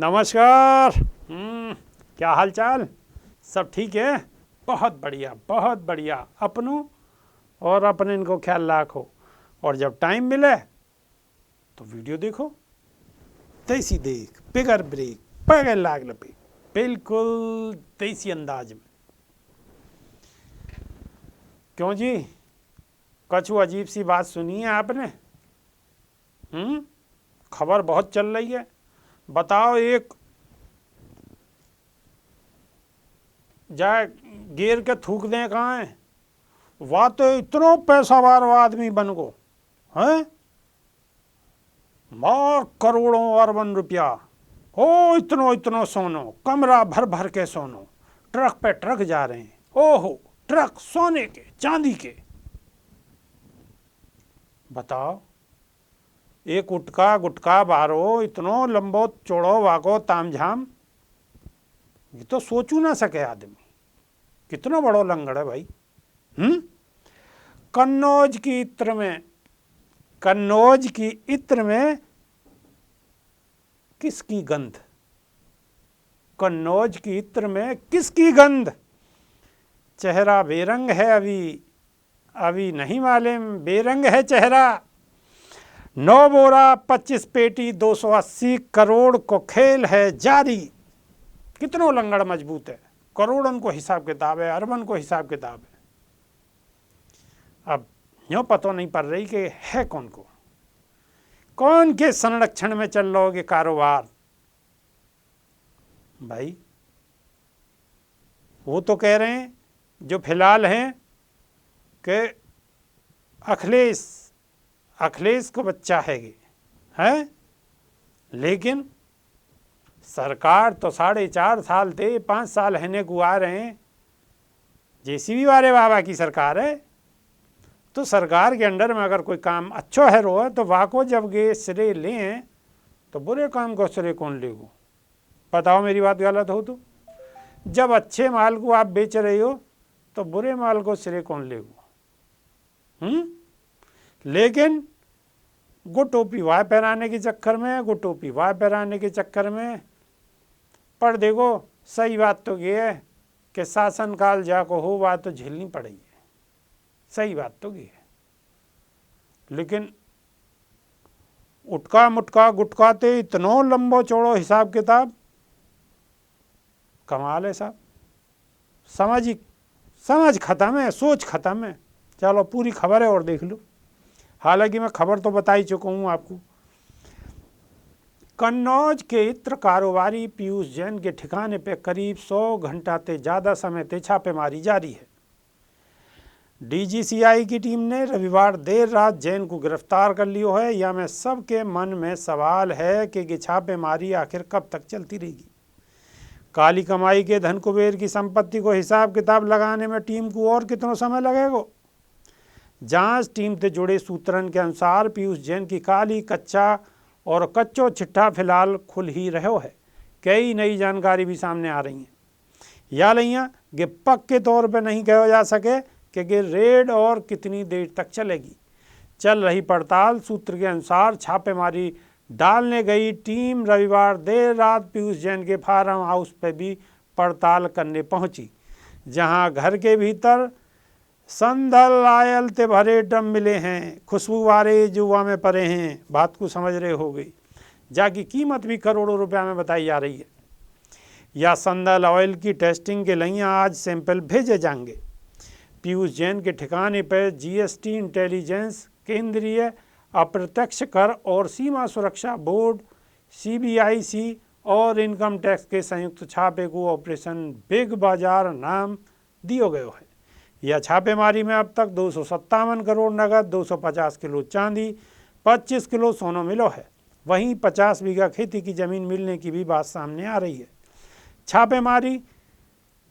नमस्कार। क्या हाल चाल? सब ठीक है? बहुत बढ़िया, बहुत बढ़िया। अपनों और अपने इनको ख्याल रखो, और जब टाइम मिले तो वीडियो देखो। देसी देख, बिगर ब्रेक, बगैर लाग लपेट, बिल्कुल देसी अंदाज में। क्यों जी, कछु अजीब सी बात सुनी है आपने? खबर बहुत चल रही है। बताओ, एक जाए गिर के थूक दें कहाँ है? वाह, तो इतनो पैसावार आदमी बन गो है, मार करोड़ों अरबन रुपया हो, इतनो इतनो सोनो, कमरा भर भर के सोनो, ट्रक पे ट्रक जा रहे हैं। ओहो, ट्रक सोने के, चांदी के। बताओ, एक गुटका गुटका बारो, इतनो लंबो चौड़ो वाको तामझाम, ये तो सोचू ना सके आदमी। कितना बड़ो लंगड़ है भाई। कन्नौज की इत्र में, कन्नौज की इत्र में किसकी गंध? कन्नौज की इत्र में किसकी गंध? चेहरा बेरंग है, अभी नहीं मालूम, बेरंग है चेहरा। 9 बोरा 25 पेटी 280 करोड़ को खेल है जारी। कितनो लंगड़ मजबूत है। करोड़न को हिसाब किताब है, अरबन को हिसाब किताब है। अब यूँ पता नहीं पड़ रही कि है कौन को, कौन के संरक्षण में चल रहा होगे कारोबार भाई। वो तो कह रहे हैं जो फिलहाल हैं कि अखिलेश को बच्चा है, लेकिन सरकार तो 4.5 साल थे, 5 साल रहने को आ रहे हैं। जेसीबी वाले बाबा की सरकार है, तो सरकार के अंडर में अगर कोई काम अच्छा है रो, तो वाको जब गे श्रेय लें, तो बुरे काम को श्रेय कौन लेगो? बताओ, मेरी बात गलत हो तो? जब अच्छे माल को आप बेच रहे हो, तो बुरे माल को श्रेय कौन लेगो? लेकिन गो टोपी वाह पहनाने के चक्कर में, गो टोपी वाह पहनाने के चक्कर में। पर देखो, सही बात तो ये है कि शासनकाल जाको हो, बात तो झेलनी पड़ेगी। सही बात तो ये है, लेकिन उटका मुटका गुटकाते इतनो लंबो चौड़ो हिसाब किताब, कमाल है साहब। समझ खत्म है, सोच खत्म है। चलो, पूरी खबर है और देख लो। हालांकि मैं खबर तो बता ही चुका हूँ आपको। कन्नौज के इत्र कारोबारी पीयूष जैन के ठिकाने पे करीब 100 घंटा से ज़्यादा समय से छापेमारी जारी है। डीजीसीआई की टीम ने रविवार देर रात जैन को गिरफ्तार कर लियो है। या में सबके मन में सवाल है कि छापेमारी आखिर कब तक चलती रहेगी। काली कमाई के धन कुबेर की संपत्ति को हिसाब किताब लगाने में टीम को और कितना समय लगेगा? जांच टीम से जुड़े सूत्रन के अनुसार पीयूष जैन की काली कच्चा और कच्चो चिट्ठा फिलहाल खुल ही रहो है। कई नई जानकारी भी सामने आ रही हैं। या लिया कि पक्के तौर पर नहीं कहा जा सके कि रेड और कितनी देर तक चलेगी। चल रही पड़ताल सूत्र के अनुसार छापेमारी डालने गई टीम रविवार देर रात पीयूष जैन के फार्म हाउस पर भी पड़ताल करने पहुंची, जहां घर के भीतर संदल आयल ते भरे ड्रम मिले हैं, खुशबू वारे जुआ में पड़े हैं। बात को समझ रहे हो गई, जाकी कीमत भी करोड़ों रुपया में बताई जा रही है। या संदल ऑयल की टेस्टिंग के लिए आज सैंपल भेजे जाएंगे। पीयूष जैन के ठिकाने पर जीएसटी, इंटेलिजेंस, केंद्रीय अप्रत्यक्ष कर और सीमा सुरक्षा बोर्ड, सीबीआईसी और इनकम टैक्स के संयुक्त छापे को ऑपरेशन बिग बाजार नाम दियो गयो है। यह छापेमारी में अब तक 257 करोड़ नगद, 250 किलो चांदी, 25 किलो सोना मिलो है। वहीं 50 बीघा खेती की जमीन मिलने की भी बात सामने आ रही है। छापेमारी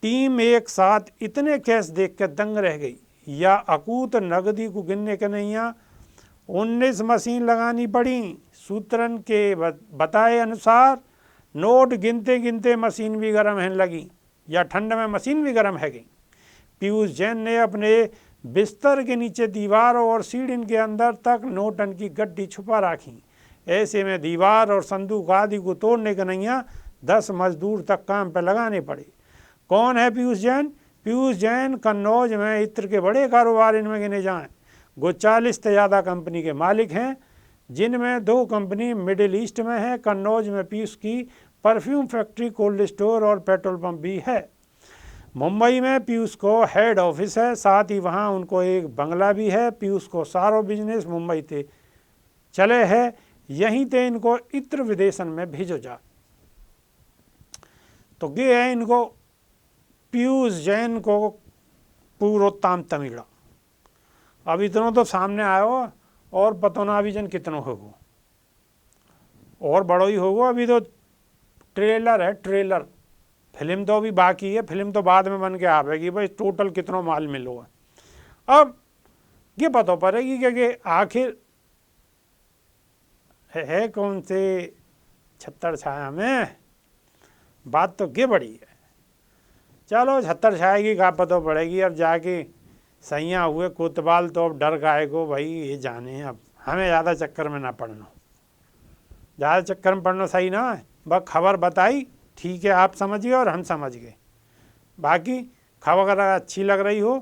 टीम एक साथ इतने केस देखकर दंग रह गई। या अकूत नगदी को गिनने के नैया 19 मशीन लगानी पड़ी। सूत्रन के बताए अनुसार नोट गिनते गिनते मशीन भी गर्म है लगी, या ठंड में मशीन भी गर्म है गई। पीयूष जैन ने अपने बिस्तर के नीचे दीवारों और सीढ़ी के अंदर तक नोटन की गड्डी छुपा रखी। ऐसे में दीवार और संदूक आदि को तोड़ने के नैया 10 मजदूर तक काम पर लगाने पड़े। कौन है पीयूष जैन? पीयूष जैन कन्नौज में इत्र के बड़े कारोबार इनमें गिने जाएं। वो 40 से ज़्यादा कंपनी के मालिक हैं, जिनमें 2 कंपनी मिडिल ईस्ट में है। कन्नौज में पीयूष की परफ्यूम फैक्ट्री, कोल्ड स्टोर और पेट्रोल पंप भी है। मुंबई में पीयूष को हेड ऑफिस है, साथ ही वहाँ उनको एक बंगला भी है। पीयूष को सारो बिजनेस मुंबई से चले है, यहीं ते इनको इत्र विदेशन में भेजो जा। तो ये है इनको पीयूष जैन को पूर्वोत्तम तमिड़ा। अब इतनों तो सामने आयो और पतो ना अभी जन कितनों होगो, और बड़ो ही होगो। अभी तो ट्रेलर है, ट्रेलर, फिल्म तो अभी बाकी है, फिल्म तो बाद में बन के आवेगी। भाई टोटल कितनों माल मिलो है अब ये पता पड़ेगी कि आखिर है कौन से छत्तर छाया में। बात तो ये बड़ी है। चलो छत्तर छाया की का पता पड़ेगी। अब जाके सैया हुए कोतवाल तो अब डर गाए को भाई ये जाने। अब हमें ज़्यादा चक्कर में ना पड़ना, ज़्यादा चक्कर में पड़ना सही ना है। बस खबर बताई, ठीक है, आप समझ गए और हम समझ गए। बाकी खबर अगर अच्छी लग रही हो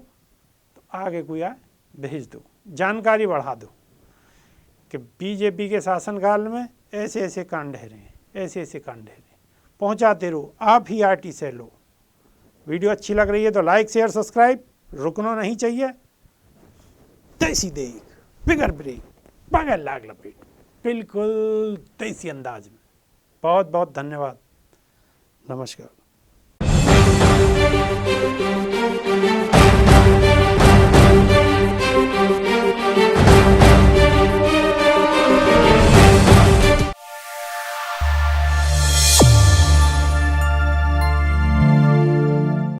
तो आगे कोई आए भेज दो, जानकारी बढ़ा दो कि बीजेपी के शासनकाल में ऐसे ऐसे कांड रहे हैं, ऐसे ऐसे कांड रहे, पहुँचाते रहो। आप ही आरटी से लो। वीडियो अच्छी लग रही है तो लाइक शेयर सब्सक्राइब, रुकना नहीं चाहिए। तैसी देख बिगर ब्रेक बगैर लाग लपेट, बिल्कुल तैसी अंदाज में। बहुत बहुत धन्यवाद, नमस्कार।